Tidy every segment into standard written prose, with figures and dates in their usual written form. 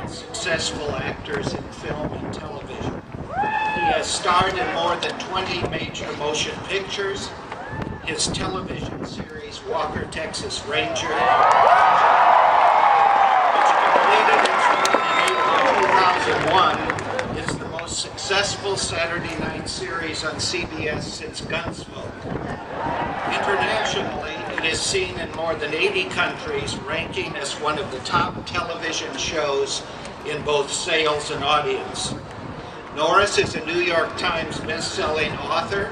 and successful actors in film and television. He has starred in more than 20 major motion pictures. His television series, Walker, Texas Ranger, which completed its run in April 2001, is the most successful Saturday night series on CBS since Gunsmoke. Internationally, it is seen in more than 80 countries, ranking as one of the top television shows in both sales and audience. Norris is a New York Times best-selling author.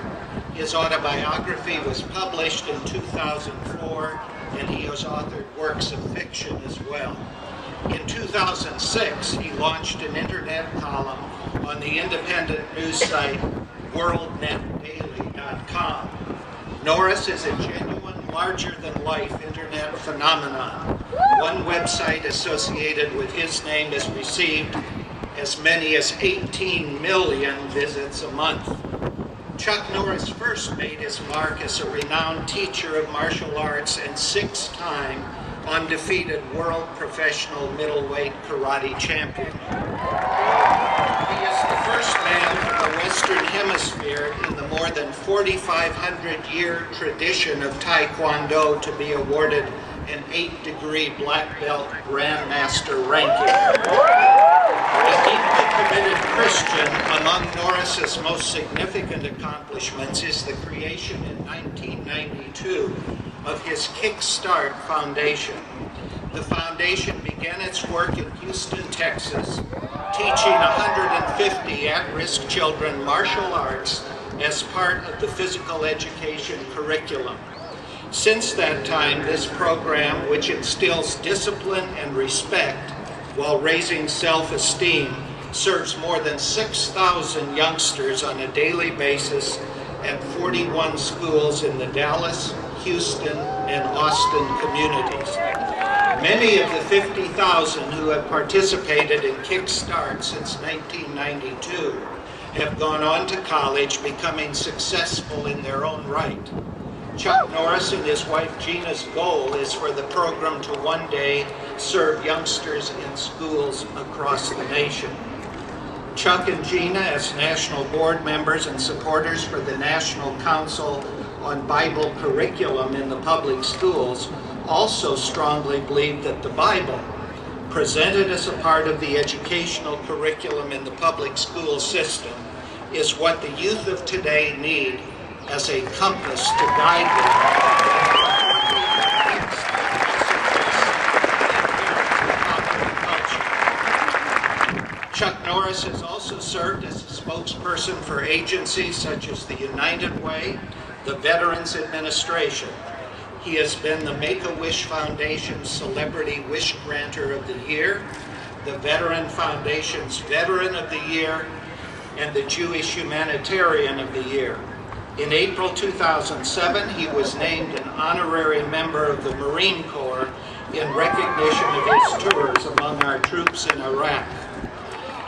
His autobiography was published in 2004, and he has authored works of fiction as well. In 2006, he launched an internet column on the independent news site worldnetdaily.com. Norris is a genuine, larger-than-life internet phenomenon. One website associated with his name has received as many as 18 million visits a month. Chuck Norris first made his mark as a renowned teacher of martial arts and six-time undefeated world professional middleweight karate champion. He is the first man from the Western Hemisphere in the more than 4,500-year tradition of Taekwondo to be awarded an 8-degree black belt grandmaster ranking. A deeply committed Christian, among Norris's most significant accomplishments is the creation in 1992 of his Kickstart Foundation. The foundation began its work in Houston, Texas, teaching 150 at-risk children martial arts as part of the physical education curriculum. Since that time, this program, which instills discipline and respect while raising self-esteem, serves more than 6,000 youngsters on a daily basis at 41 schools in the Dallas, Houston, and Austin communities. Many of the 50,000 who have participated in Kickstart since 1992 have gone on to college, becoming successful in their own right. Chuck Norris and his wife Gina's goal is for the program to one day serve youngsters in schools across the nation. Chuck and Gina, as national board members and supporters for the National Council on Bible Curriculum in the public schools, also strongly believe that the Bible, presented as a part of the educational curriculum in the public school system, is what the youth of today need as a compass to guide them. Chuck Norris has also served as a spokesperson for agencies such as the United Way, the Veterans Administration. He has been the Make-A-Wish Foundation's Celebrity Wish Granter of the Year, the Veteran Foundation's Veteran of the Year, and the Jewish Humanitarian of the Year. In April 2007, he was named an honorary member of the Marine Corps in recognition of his tours among our troops in Iraq.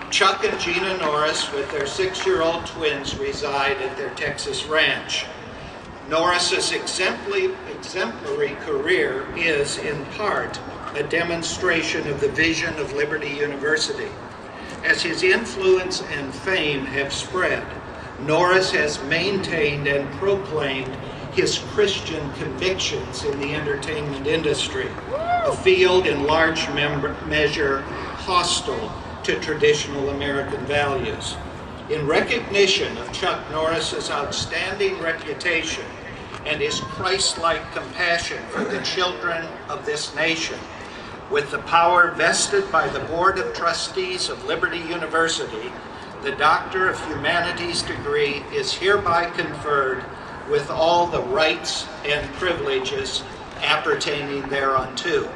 Chuck and Gina Norris, with their 6-year-old twins, reside at their Texas ranch. Norris's exemplary career is, in part, a demonstration of the vision of Liberty University. As his influence and fame have spread, Norris has maintained and proclaimed his Christian convictions in the entertainment industry, a field in large measure hostile to traditional American values. In recognition of Chuck Norris's outstanding reputation and his Christ-like compassion for the children of this nation, with the power vested by the Board of Trustees of Liberty University, the Doctor of Humanities degree is hereby conferred with all the rights and privileges appertaining thereunto.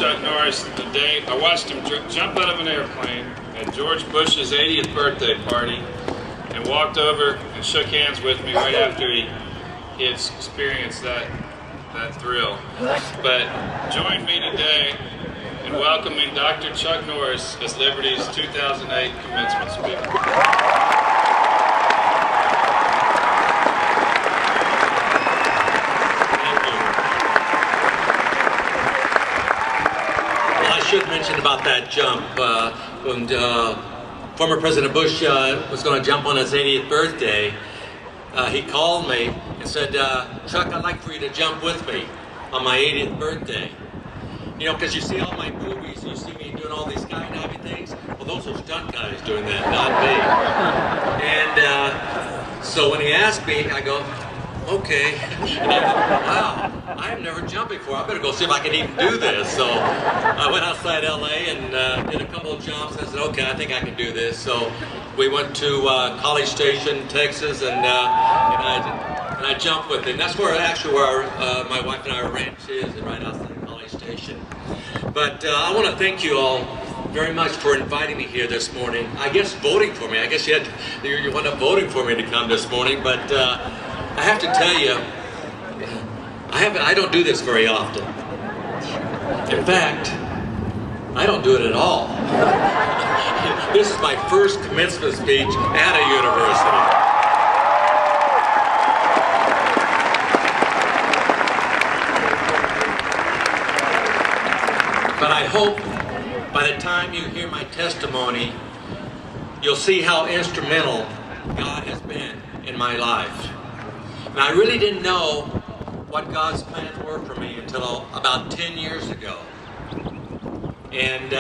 Chuck Norris the day I watched him jump out of an airplane at George Bush's 80th birthday party and walked over and shook hands with me right after he had experienced that thrill. But join me today in welcoming Dr. Chuck Norris as Liberty's 2008 commencement speaker. I should mention about that jump. When former President Bush was going to jump on his 80th birthday, he called me and said, Chuck, I'd like for you to jump with me on my 80th birthday. You know, because you see all my movies, you see me doing all these skydiving things. Well, those are stunt guys doing that, not me. And so when he asked me, I go, okay. And I thought, wow, I have never jumped before. I better go see if I can even do this. So I went outside LA and did a couple of jumps. I said, okay, I think I can do this. So we went to College Station, Texas, and I jumped with him. That's where my wife and our ranch is, right outside College Station. But I want to thank you all very much for inviting me here this morning. I guess voting for me. I guess you wound up voting for me to come this morning, but I have to tell you, I don't do this very often. In fact, I don't do it at all. This is my first commencement speech at a university. But I hope by the time you hear my testimony, you'll see how instrumental God has been in my life. And I really didn't know what God's plans were for me until about 10 years ago. And,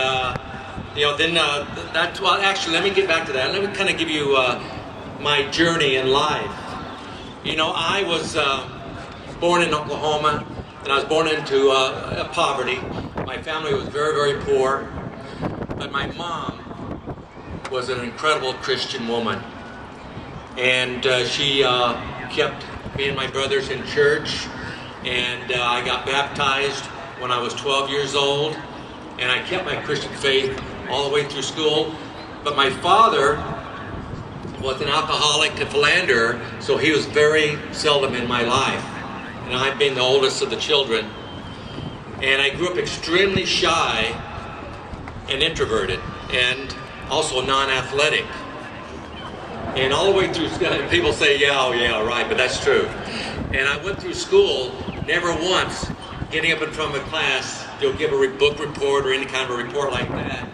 actually, let me get back to that. Let me kind of give you my journey in life. You know, I was born in Oklahoma, and I was born into poverty. My family was very, very poor. But my mom was an incredible Christian woman. And she kept me and my brothers in church, and I got baptized when I was 12 years old, and I kept my Christian faith all the way through school. But my father was an alcoholic and philanderer, so he was very seldom in my life, and I've been the oldest of the children. And I grew up extremely shy and introverted, and also non-athletic. And all the way through, people say, yeah, right, but that's true. And I went through school, never once getting up in front of a class, give a book report or any kind of a report like that.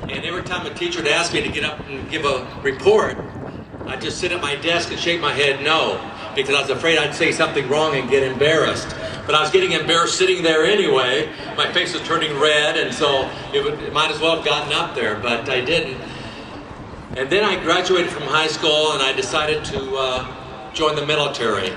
And every time a teacher would ask me to get up and give a report, I'd just sit at my desk and shake my head no, because I was afraid I'd say something wrong and get embarrassed. But I was getting embarrassed sitting there anyway. My face was turning red, and so it might as well have gotten up there, but I didn't. And then I graduated from high school, and I decided to join the military.